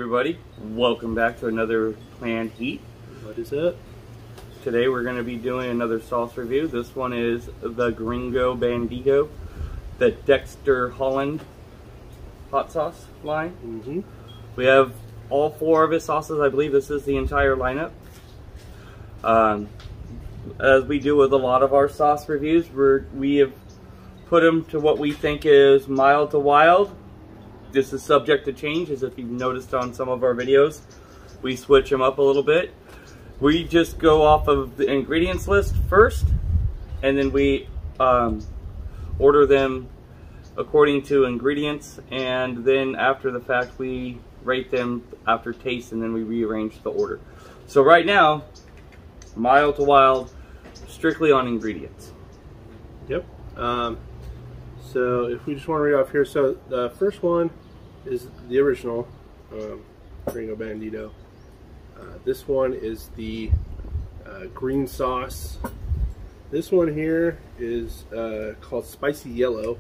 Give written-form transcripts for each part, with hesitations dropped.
everybody, welcome back to another planned heat. What is it? Today we're going to be doing another sauce review. This one is the Gringo Bandito, the Dexter Holland hot sauce line. We have all four of his sauces. I believe this is the entire lineup. As we do with a lot of our sauce reviews, we have put them to what we think is mild to wild. This is subject to change, as if you've noticed on some of our videos. We switch them up a little bit. We just go off of the ingredients list first, and then we order them according to ingredients, and then after the fact we rate them after taste, and then we rearrange the order. So right now, mild to wild, strictly on ingredients. Yep. So if we just want to read off here, so the first one is the original Gringo Bandito. This one is the green sauce. This one here is called Spicy Yellow.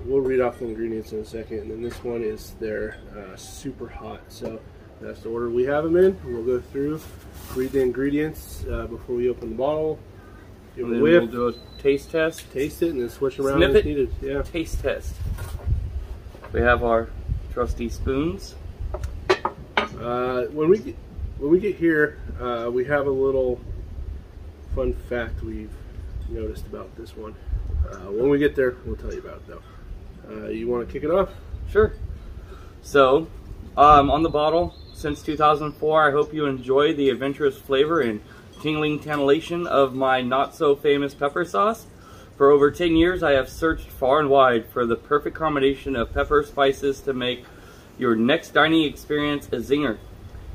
We'll read off the ingredients in a second. And then this one is their super hot. So that's the order we have them in. We'll go through, read the ingredients before we open the bottle. And then we'll do a taste test. Taste it and then switch around Sniff as it. needed. Yeah. Taste test. We have our trusty spoons. When we get here, we have a little fun fact we've noticed about this one. When we get there, we'll tell you about it though. You want to kick it off? Sure. So, on the bottle, since 2004, I hope you enjoy the adventurous flavor and tingling tantalization of my not-so-famous pepper sauce. For over 10 years, I have searched far and wide for the perfect combination of pepper spices to make your next dining experience a zinger.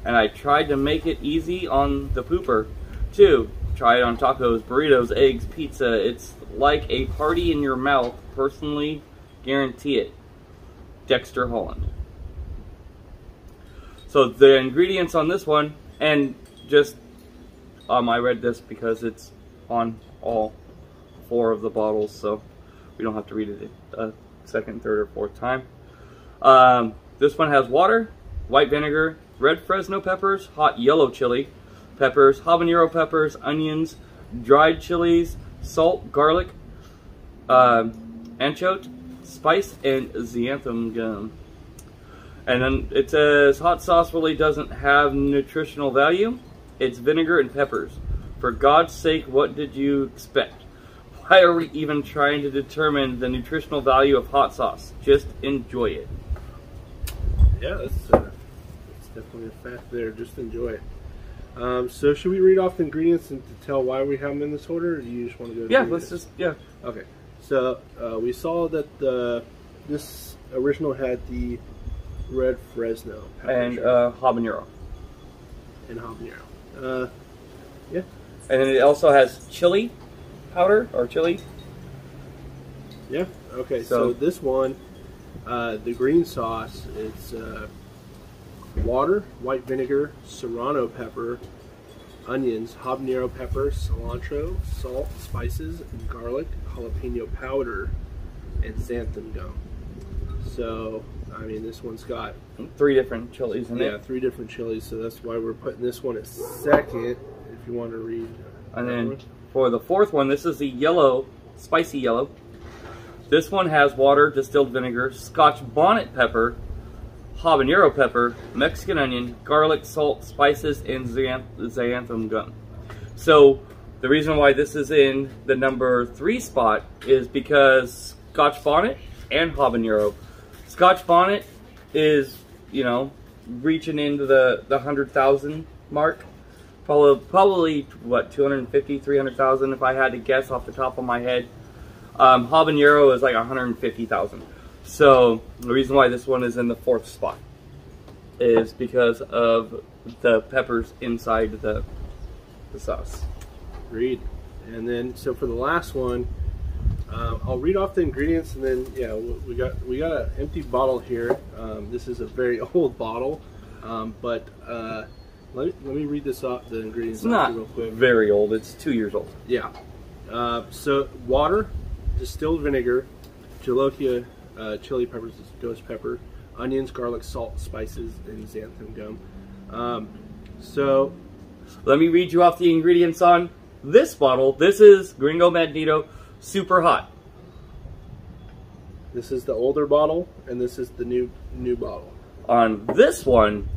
And I tried to make it easy on the pooper, too. Try it on tacos, burritos, eggs, pizza. It's like a party in your mouth. Personally, guarantee it. Dexter Holland. So the ingredients on this one, and just I read this because it's on all four of the bottles, so we don't have to read it a second, third, or fourth time. This one has water, white vinegar, red Fresno peppers, hot yellow chili peppers, habanero peppers, onions, dried chilies, salt, garlic, anchovy, spice, and xanthan gum. And then it says hot sauce really doesn't have nutritional value. It's vinegar and peppers. For God's sake, what did you expect? Why are we even trying to determine the nutritional value of hot sauce? Just enjoy it. Yeah, that's definitely a fact there. Just enjoy it. So should we read off the ingredients and to tell why we have them in this order, or do you just want to go? Yeah, let's just, yeah. Okay. So we saw that this original had the red Fresno pepper and habanero. And habanero. Yeah. And then it also has chili powder, or chili. Yeah. Okay. So this one, the green sauce, it's water, white vinegar, serrano pepper, onions, habanero pepper, cilantro, salt, spices, and garlic, jalapeno powder, and xanthan gum. So, I mean, this one's got 3 different chilies in it. Yeah, 3 different chilies, so that's why we're putting this one at second, if you want to read. And then for the fourth one, this is the yellow, spicy yellow. This one has water, distilled vinegar, Scotch bonnet pepper, habanero pepper, Mexican onion, garlic, salt, spices, and xanthan gum. So the reason why this is in the number 3 spot is because Scotch bonnet and habanero. Scotch bonnet is, you know, reaching into the 100,000 mark. Probably what, 250, 300,000 if I had to guess off the top of my head. Habanero is like 150,000. So the reason why this one is in the 4th spot is because of the peppers inside the sauce. Agreed. And then, so for the last one, I'll read off the ingredients, and then yeah, we got an empty bottle here. This is a very old bottle, but let me read this off, the ingredients. It's not real quick. Very old. It's 2 years old. Yeah. So water, distilled vinegar, jalapeño chili peppers, ghost pepper, onions, garlic, salt, spices, and xanthan gum. So let me read you off the ingredients on this bottle. This is Gringo Bandito Super Hot. This is the older bottle, and this is the new bottle. On this one,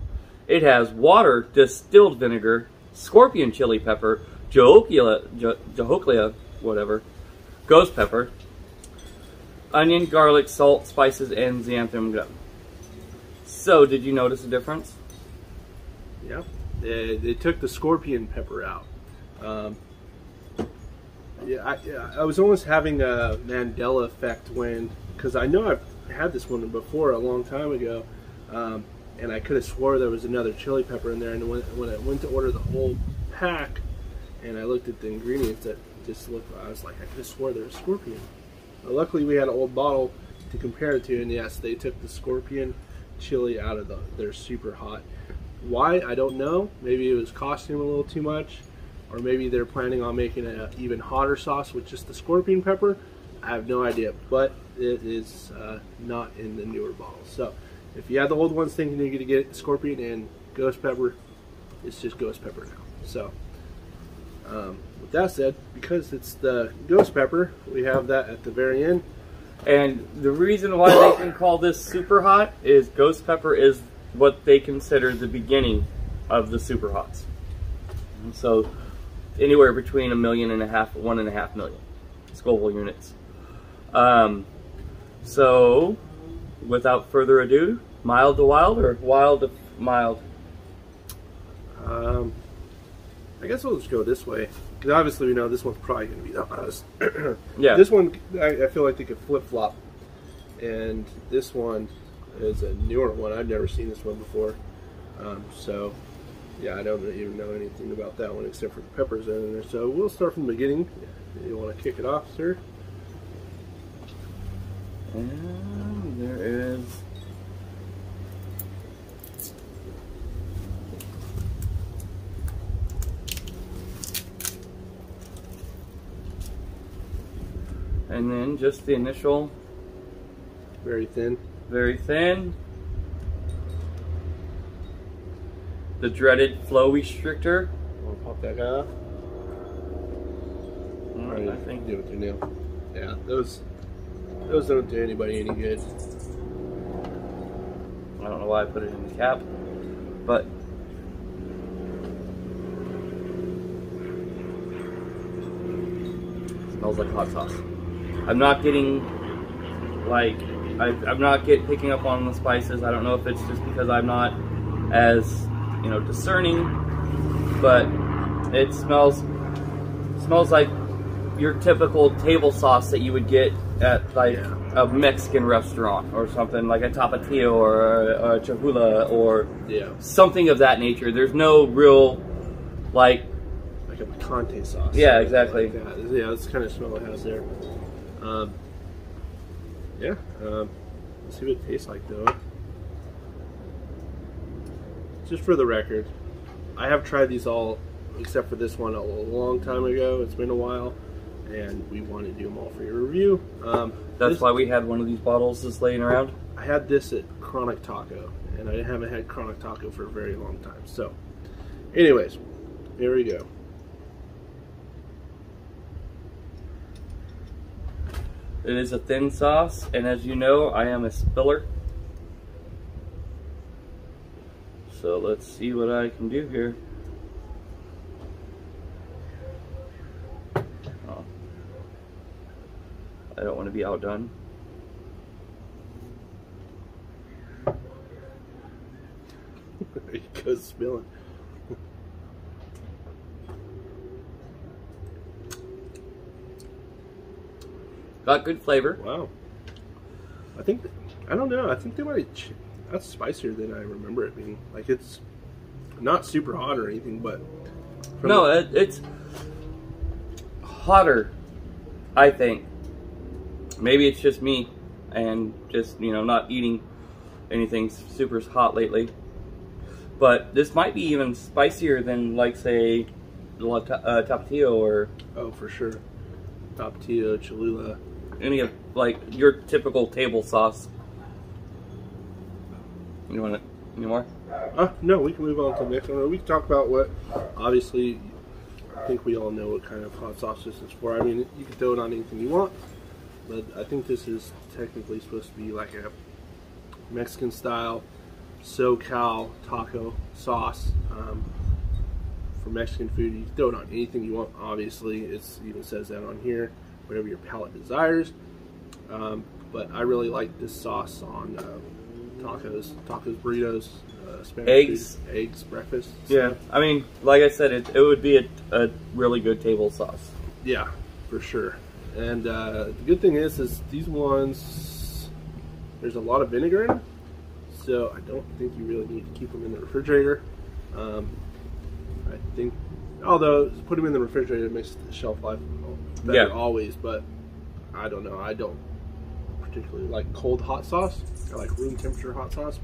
it has water, distilled vinegar, scorpion chili pepper, Jahoclea, whatever, ghost pepper, onion, garlic, salt, spices, and xanthan gum. So, did you notice a difference? Yeah, they took the scorpion pepper out. I was almost having a Mandela effect because I know I've had this one before a long time ago, and I could have swore there was another chili pepper in there. And when I went to order the whole pack, and I looked at the ingredients, I was like, I could have swore there was scorpion. But luckily, we had an old bottle to compare it to, and yes, they took the scorpion chili out of their super hot. Why? I don't know. Maybe it was costing them a little too much, or maybe they're planning on making an even hotter sauce with just the scorpion pepper. I have no idea, but it is not in the newer bottles. So if you have the old ones thinking you're going to get scorpion and ghost pepper, it's just ghost pepper now. So with that said, because it's the ghost pepper, we have that at the very end. And the reason why they can call this super hot is ghost pepper is what they consider the beginning of the super hots. So anywhere between 1.5 million and 1.5 million Scoville units. So without further ado, mild to wild or wild to mild? I guess we'll just go this way, because obviously we know this one's probably going to be the hottest. Yeah. This one, I feel like they could flip-flop, and this one is a newer one. I've never seen this one before, so yeah, I don't even know anything about that one except for the peppers in there. So we'll start from the beginning. You want to kick it off, sir? And there is and then just the initial, very thin, the dreaded flow restrictor. Want to pop that guy off? I think do it with your nail. Yeah, those don't do anybody any good. I don't know why I put it in the cap, but it smells like hot sauce. I'm not getting I'm not picking up on the spices. I don't know if it's just because I'm not as discerning, but it smells like your typical table sauce that you would get at a Mexican restaurant or something, like a tapatio or a cholula or something of that nature. There's no real like a picante sauce. Yeah, exactly. Like that. Yeah, that's the kind of smell it has there. Let's see what it tastes like though. Just for the record, I have tried these all except for this one a long time ago. It's been a while, and we want to do them all for your review. That's why we had one of these bottles just laying around. I had this at Chronic Taco, and I haven't had Chronic Taco for a very long time. So, anyways, here we go. It is a thin sauce, and as you know, I am a spiller. So let's see what I can do here. Oh. I don't want to be outdone. There you go, spilling. Got good flavor. Wow. I don't know. I think they might. That's spicier than I remember it being. Like, it's not super hot or anything, but no, it's hotter. I think maybe it's just me, and just not eating anything super hot lately. But this might be even spicier than, like, say, tapatio or for sure, tapatio, cholula. Any of like your typical table sauce. You want it? Any more? No, we can move on to the next one. We can talk about what, obviously, I think we all know what kind of hot sauce this is for. I mean, you can throw it on anything you want, but I think this is technically supposed to be like a Mexican style SoCal taco sauce for Mexican food. You can throw it on anything you want, obviously. It even says that on here, whatever your palate desires. But I really like this sauce on tacos, burritos, Spanish eggs, food, eggs, breakfast. Yeah, I mean, like I said, it would be a really good table sauce. Yeah, for sure. And the good thing is these ones, there's a lot of vinegar in them, so I don't think you really need to keep them in the refrigerator. I think, although put them in the refrigerator makes the shelf life better always, but I don't know. I don't particularly like cold hot sauce. I like room temperature hot sauce.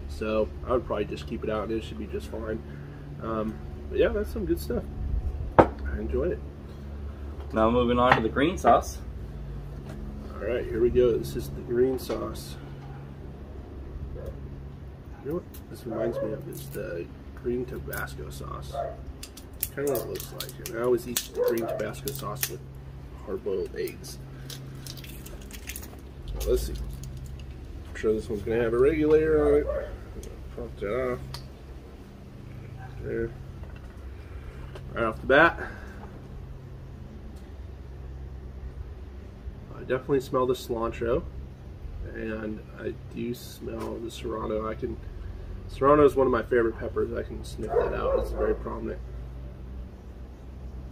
So I would probably just keep it out and it should be just fine. But yeah, that's some good stuff. I enjoyed it. Now moving on to the green sauce. Alright, here we go. This is the green sauce. You know what this reminds me of is the green Tabasco sauce. Kind of what it looks like. And I always eat the green Tabasco sauce with hard-boiled eggs. Well, let's see. I'm sure this one's going to have a regulator on it. Pop that off. There. Right off the bat. I definitely smell the cilantro. And I do smell the serrano. Serrano is one of my favorite peppers. I can sniff that out. It's very prominent.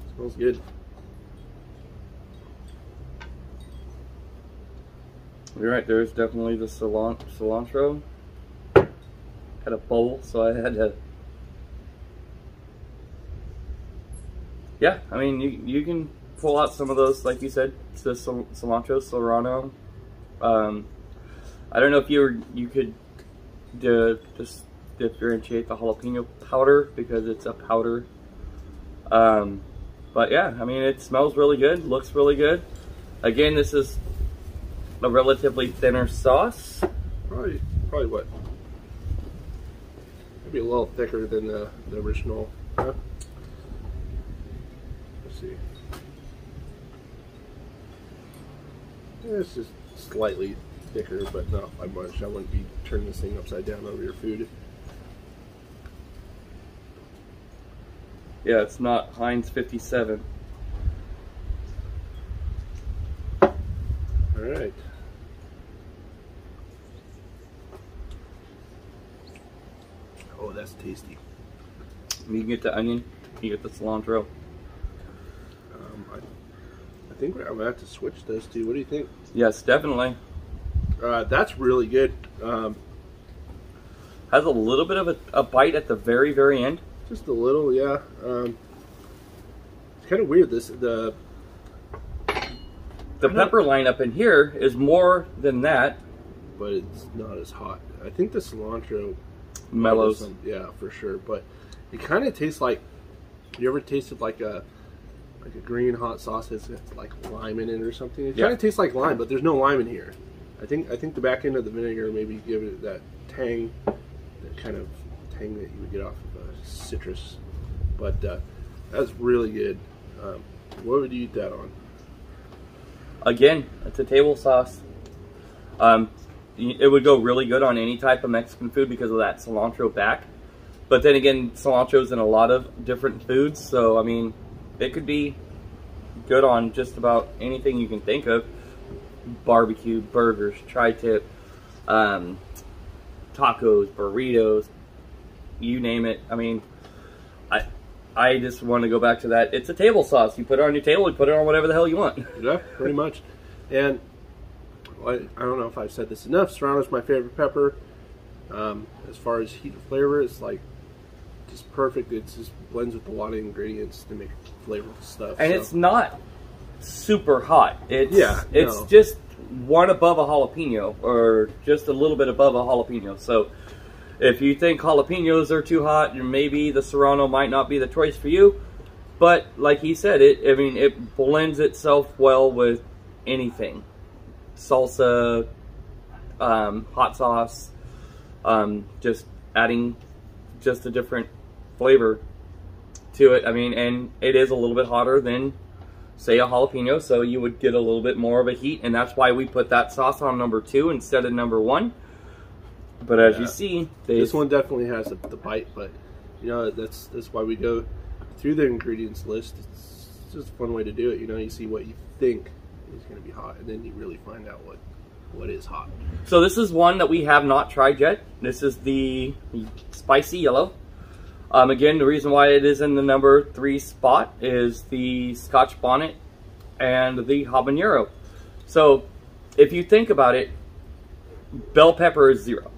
It smells good. You're right, there's definitely the cilantro. Had a bowl, so I had to. Yeah, I mean, you can pull out some of those, like you said, the cilantro, serrano. I don't know if you could just differentiate the jalapeno powder because it's a powder. But yeah, I mean, it smells really good, looks really good. Again, this is a relatively thinner sauce. Probably what? Maybe a little thicker than the original. Huh? Let's see. Yeah, it's just slightly thicker, but not by much. I wouldn't be turning this thing upside down over your food. Yeah, it's not Heinz 57. Alright. Oh, that's tasty. You can get the onion, you get the cilantro. I think I'm gonna have to switch those two. What do you think? Yes, definitely. That's really good. Has a little bit of a bite at the very, very end. Just a little, yeah. It's kind of weird. The pepper lineup in here is more than that, but it's not as hot. I think the cilantro mellows. Yeah, for sure. But it kind of tastes like. You ever tasted like a green hot sauce that's like lime in it or something? It kind of tastes like lime, but there's no lime in here. I think the back end of the vinegar maybe give it that tang, that kind of tang that you would get off of citrus. But that's really good. What would you eat that on? Again, it's a table sauce. It would go really good on any type of Mexican food because of that cilantro back. But then again, cilantro's in a lot of different foods, so I mean, it could be good on just about anything you can think of. Barbecue, burgers, tri-tip, tacos, burritos, you name it. I mean, I just want to go back to that. It's a table sauce. You put it on your table, you put it on whatever the hell you want. Yeah, pretty much. And I don't know if I've said this enough, serrano's my favorite pepper. As far as heat and flavor, it's like just perfect. It just blends with a lot of ingredients to make flavorful stuff. And it's not super hot. It's no. just one above a jalapeno, or just a little bit above a jalapeno. So if you think jalapenos are too hot, maybe the serrano might not be the choice for you. But like he said, it blends itself well with anything. Salsa, hot sauce, Just adding just a different flavor to it. I mean, and it is a little bit hotter than, say, a jalapeno, so you would get a little bit more of a heat, and that's why we put that sauce on number 2 instead of number 1. But as you see, this one definitely has the bite, but you know, that's why we go through the ingredients list. It's just a fun way to do it. You know, you see what you think is going to be hot, and then you really find out what is hot. So this is one that we have not tried yet. This is the spicy yellow. Again, the reason why it is in the number 3 spot is the Scotch bonnet and the habanero. So if you think about it, bell pepper is 0.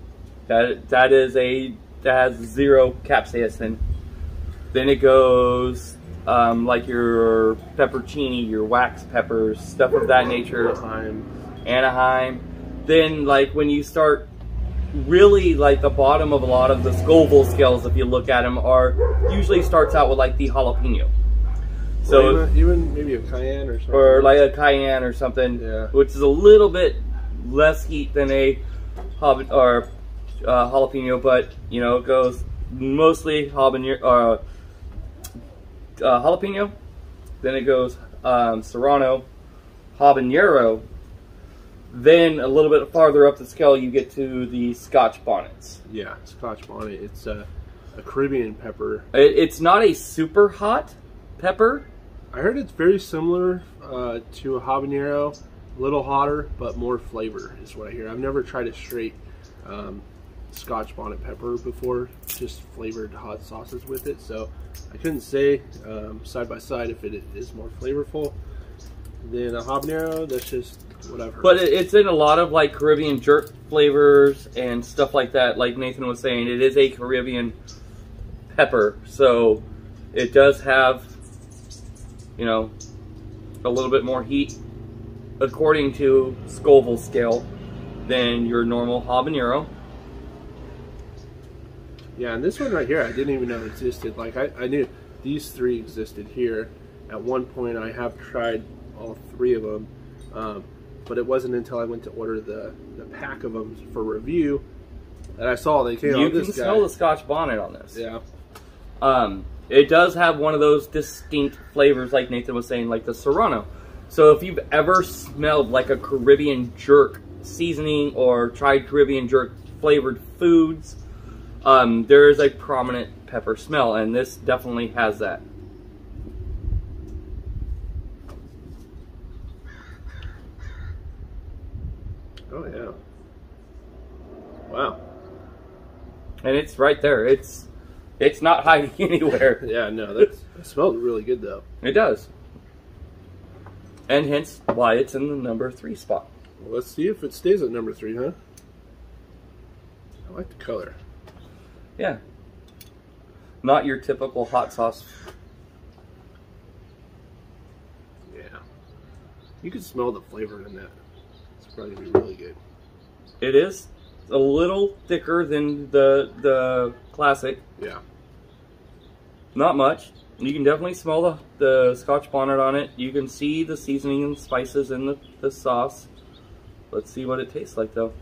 That has 0 capsaicin. Then it goes like your peppercini, your wax peppers, stuff of that nature. Anaheim. Then like when you start really like the bottom of a lot of the Scoville scales, if you look at them, are usually starts out with like the jalapeno. So well, even maybe a cayenne or something. Or like a cayenne or something, yeah. Which is a little bit less heat than a jalapeno, but you know, it goes mostly jalapeno. Then it goes serrano, habanero. Then a little bit farther up the scale, you get to the Scotch bonnets. Yeah, Scotch bonnet. It's a Caribbean pepper. It's not a super hot pepper. I heard it's very similar to a habanero, a little hotter, but more flavor is what I hear. I've never tried a straight Scotch bonnet pepper before, just flavored hot sauces with it. So I couldn't say side by side if it is more flavorful than a habanero. That's just what I've heard. But it's in a lot of like Caribbean jerk flavors and stuff like that. Like Nathan was saying, it is a Caribbean pepper, so it does have, you know, a little bit more heat according to Scoville scale than your normal habanero. Yeah, and this one right here, I didn't even know existed. Like I knew these 3 existed here. At one point, I have tried all 3 of them. But it wasn't until I went to order the pack of them for review that I saw they came out. You can smell the Scotch bonnet on this. Yeah. It does have one of those distinct flavors, like Nathan was saying, like the serrano. So if you've ever smelled like a Caribbean jerk seasoning or tried Caribbean jerk flavored foods, there is a prominent pepper smell, and this definitely has that. Oh yeah. Wow. And it's right there. It's not hiding anywhere. Yeah, no, that smells really good though. It does. And hence why it's in the number 3 spot. Well, let's see if it stays at number 3, huh? I like the color. Yeah. Not your typical hot sauce. Yeah. You can smell the flavor in that. It's probably going to be really good. It is a little thicker than the classic. Yeah. Not much. You can definitely smell the Scotch bonnet on it. You can see the seasoning and spices in the sauce. Let's see what it tastes like though.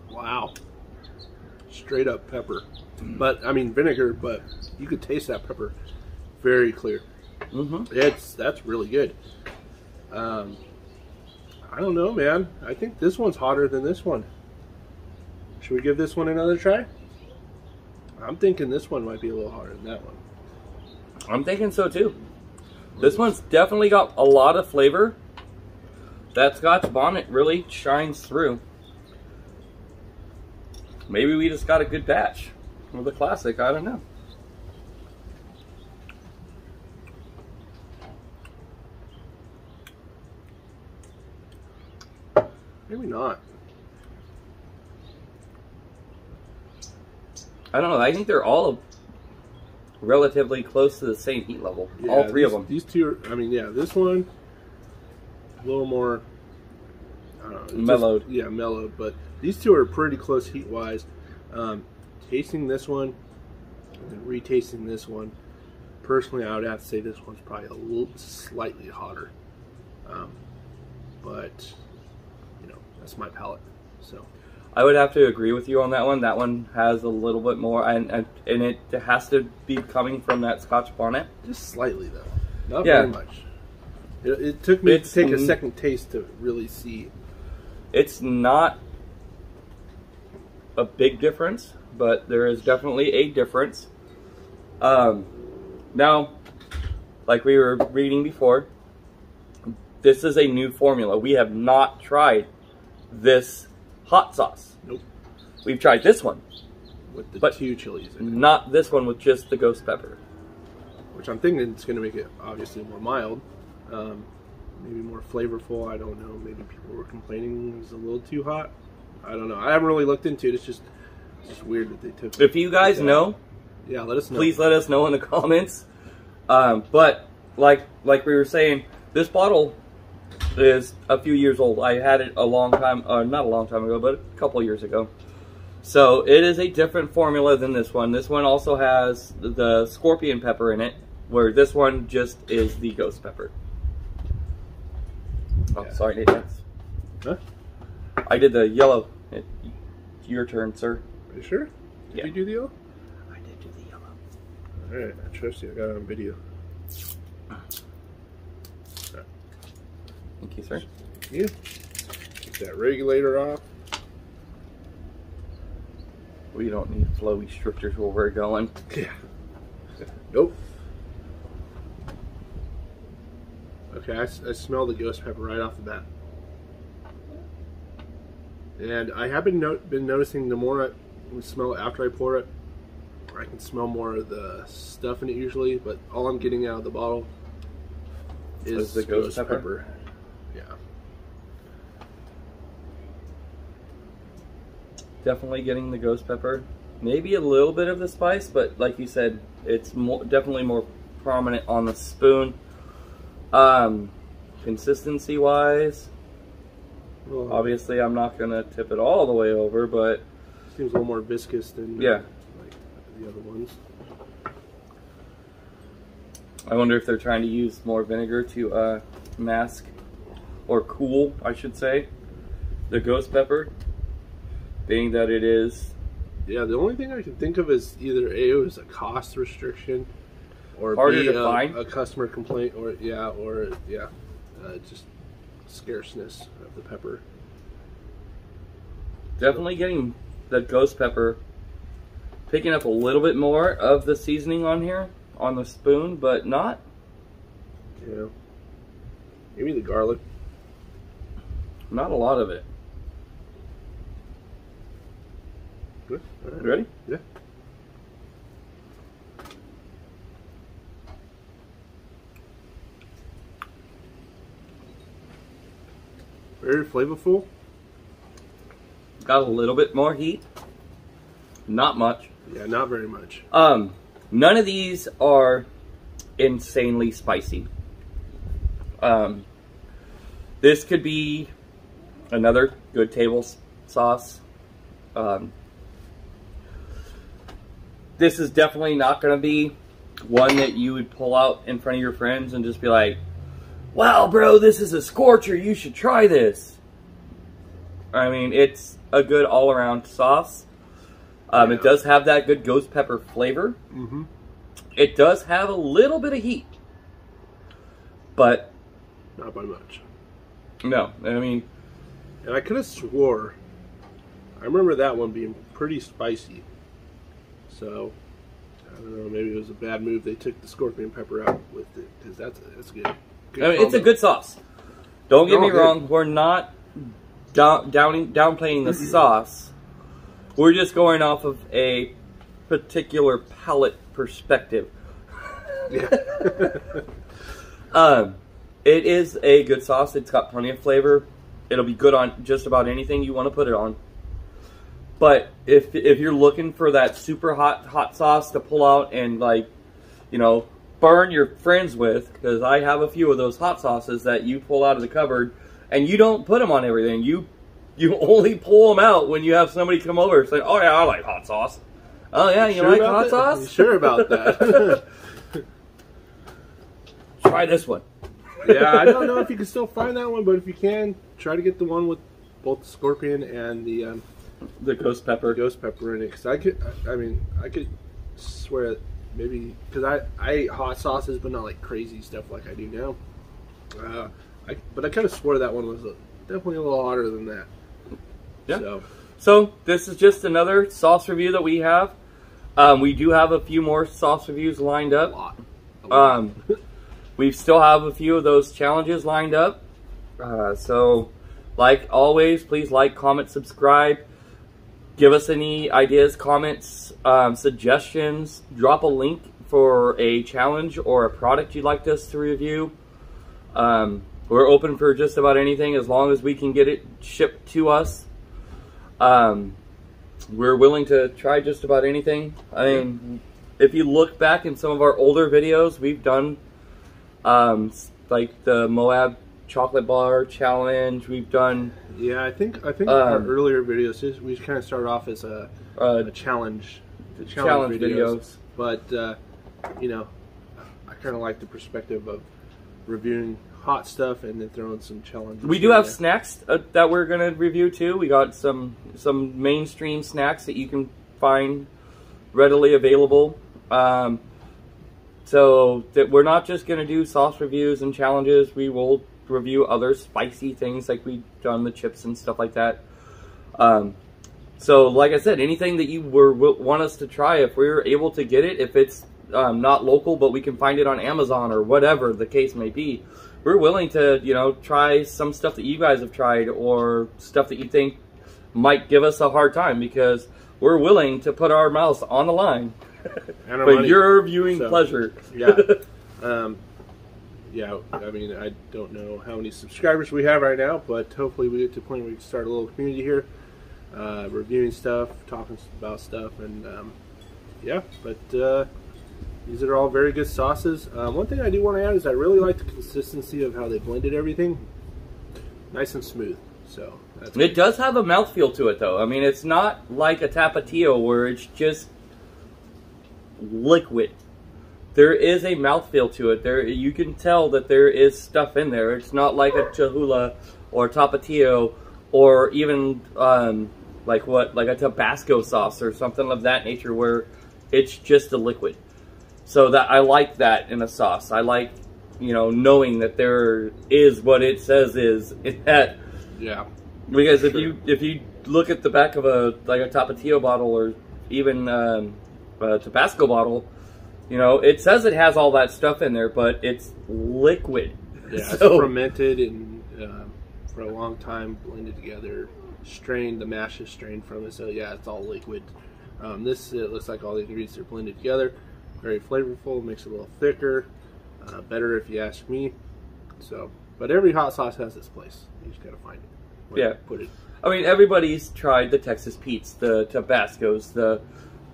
Wow. Straight up pepper. But, I mean vinegar, but you could taste that pepper very clear. That's really good. I don't know, man. I think this one's hotter than this one. Should we give this one another try? I'm thinking this one might be a little hotter than that one. I'm thinking so too. This one's definitely got a lot of flavor. That Scotch bonnet really shines through. Maybe we just got a good batch of the classic. I don't know. Maybe not. I don't know. I think they're all relatively close to the same heat level. Yeah, all 3 of them. These 2 are, I mean, yeah, this one, a little more, I don't know. Mellowed. Just, yeah, mellowed. But these 2 are pretty close heat-wise. Tasting this one and retasting this one, personally, I would have to say this one's probably a little slightly hotter. but you know, that's my palate. So I would have to agree with you on that one. That one has a little bit more, and it has to be coming from that Scotch bonnet. Just slightly though, not very much. It took me to take a second taste to really see. It's not a big difference, but there is definitely a difference. Now, like we were reading before, this is a new formula. We have not tried this hot sauce. Nope. We've tried this one. With the 2 chilies in it. Not this one with just the ghost pepper. Which I'm thinking it's going to make it obviously more mild. Maybe more flavorful. I don't know. Maybe people were complaining it was a little too hot. I don't know. I haven't really looked into it. It's just weird that they took. If you guys know, yeah, let us know. Please let us know in the comments. But like we were saying, this bottle is a few years old. I had it a long time, not a long time ago, but a couple years ago. So it is a different formula than this one. This one also has the scorpion pepper in it, where this one just is the ghost pepper. Oh, yeah. Sorry, Nate. Huh? I did the yellow. It's your turn, sir. Are you sure? Did you do the yellow? I did do the yellow. Alright, I trust you. I got it on video. Thank you, sir. Yeah. Get that regulator off. We don't need flow restrictors where we're going. Yeah. Nope. Okay, I smell the ghost pepper right off the bat. And I have been noticing the more I smell it after I pour it, I can smell more of the stuff in it usually, but all I'm getting out of the bottle is the ghost pepper. Yeah. Definitely getting the ghost pepper. Maybe a little bit of the spice, but like you said, it's definitely more prominent on the spoon. Consistency wise, well, obviously I'm not gonna tip it all the way over, but seems a little more viscous than like the other ones. I wonder if they're trying to use more vinegar to mask or cool, I should say, the ghost pepper, being that it is. Yeah, the only thing I can think of is either A, it was a cost restriction, or harder B, to find, a customer complaint, or just scarceness of the pepper. Definitely getting the ghost pepper, picking up a little bit more of the seasoning on here on the spoon, but not. Yeah. Maybe the garlic. Not a lot of it. Good. All right. You ready? Yeah. Very flavorful. Got a little bit more heat. Not much. Yeah, not very much. None of these are insanely spicy. This could be another good table sauce. This is definitely not going to be one that you would pull out in front of your friends and just be like, wow, bro, this is a scorcher. You should try this. I mean, it's a good all-around sauce. Yeah. It does have that good ghost pepper flavor. Mm-hmm. It does have a little bit of heat. But not by much. No, I mean. And I could have swore, I remember that one being pretty spicy. So, I don't know, maybe it was a bad move. They took the scorpion pepper out with it, because that's good. I mean, it's a good sauce. Don't get me wrong. We're not downplaying the sauce. We're just going off of a particular palate perspective. Yeah. It is a good sauce. It's got plenty of flavor. It'll be good on just about anything you want to put it on. But if you're looking for that super hot sauce to pull out and, like, you know, burn your friends with, because I have a few of those hot sauces that you pull out of the cupboard, and you don't put them on everything. You only pull them out when you have somebody come over and say, "Oh yeah, I like hot sauce." Oh yeah, you like hot sauce? You sure about that? Try this one. Yeah, I don't know if you can still find that one, but if you can, try to get the one with both the scorpion and the ghost pepper. Ghost pepper in it, because I could swear maybe because I ate hot sauces, but not like crazy stuff like I do now. But I kind of swore that one was definitely a little hotter than that. Yeah. So this is just another sauce review that we have. We do have a few more sauce reviews lined up. A lot. We still have a few of those challenges lined up. So, like always, please like, comment, subscribe. Give us any ideas, comments, suggestions. Drop a link for a challenge or a product you'd like us to review. We're open for just about anything as long as we can get it shipped to us. We're willing to try just about anything. I mean, if you look back in some of our older videos, we've done like the Moab chocolate bar challenge. We've done. Yeah, I think our earlier videos we kind of started off as a challenge. The challenge videos. But you know, I kind of like the perspective of reviewing hot stuff and then throwing some challenges. We do have snacks that we're gonna review too. We got some mainstream snacks that you can find readily available. So that we're not just gonna do sauce reviews and challenges. We will review other spicy things like we've done the chips and stuff like that. So like I said, anything that you want us to try, if we're able to get it, if it's not local but we can find it on Amazon or whatever the case may be, we're willing to, you know, try some stuff that you guys have tried or stuff that you think might give us a hard time, because we're willing to put our mouths on the line for your viewing pleasure. Yeah. Yeah, I mean, I don't know how many subscribers we have right now, but hopefully we get to a point where we can start a little community here, reviewing stuff, talking about stuff, and yeah, but these are all very good sauces. One thing I do want to add is I really like the consistency of how they blended everything. Nice and smooth. So that's it does have a mouthfeel to it, though. I mean, it's not like a Tapatio where it's just liquid. There is a mouthfeel to it. You can tell that there is stuff in there. It's not like a Cholula or Tapatio or even like a Tabasco sauce or something of that nature where it's just a liquid. So that I like that in a sauce. I like, you know, knowing that there is what it says is in that. Yeah. Because if you look at the back of a Tapatio bottle or even a Tabasco bottle, you know, it says it has all that stuff in there, but it's liquid. Yeah, so, it's fermented and for a long time, blended together, strained. The mash is strained from it, so yeah, it's all liquid. This it looks like all the ingredients are blended together. Very flavorful, makes it a little thicker, better if you ask me. So, but every hot sauce has its place. You just gotta find it. Yeah, put it. I mean, everybody's tried the Texas Pete's, the Tabascos, the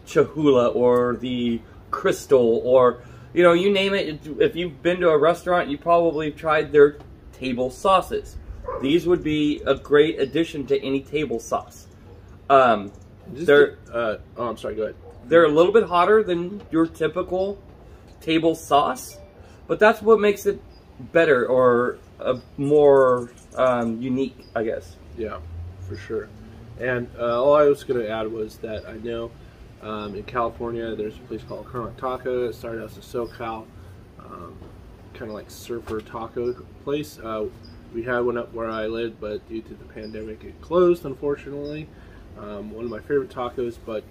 Cholula, or the Crystal, or, you know, you name it. If you've been to a restaurant, you probably tried their table sauces. These would be a great addition to any table sauce. Oh, I'm sorry, go ahead. They're a little bit hotter than your typical table sauce, but that's what makes it better or more unique, I guess. Yeah, for sure. And all I was going to add was that I know in California there's a place called Chronic Taco. It started out as a SoCal, kind of like surfer taco place. We had one up where I lived, but due to the pandemic it closed, unfortunately. One of my favorite tacos, but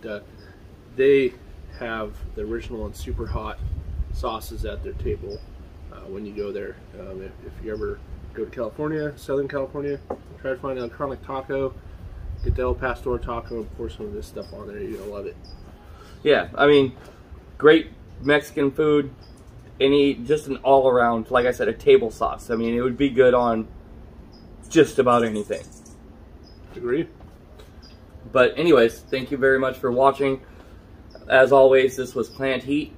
they have the original and super hot sauces at their table when you go there. If you ever go to California, Southern California, try to find a Chronic Taco, get the El Pastor taco, and pour some of this stuff on there. You're going to love it. Yeah, I mean, great Mexican food. Just an all-around, like I said, a table sauce. I mean, it would be good on just about anything. Agree. But anyways, thank you very much for watching. As always, this was Plant Heat.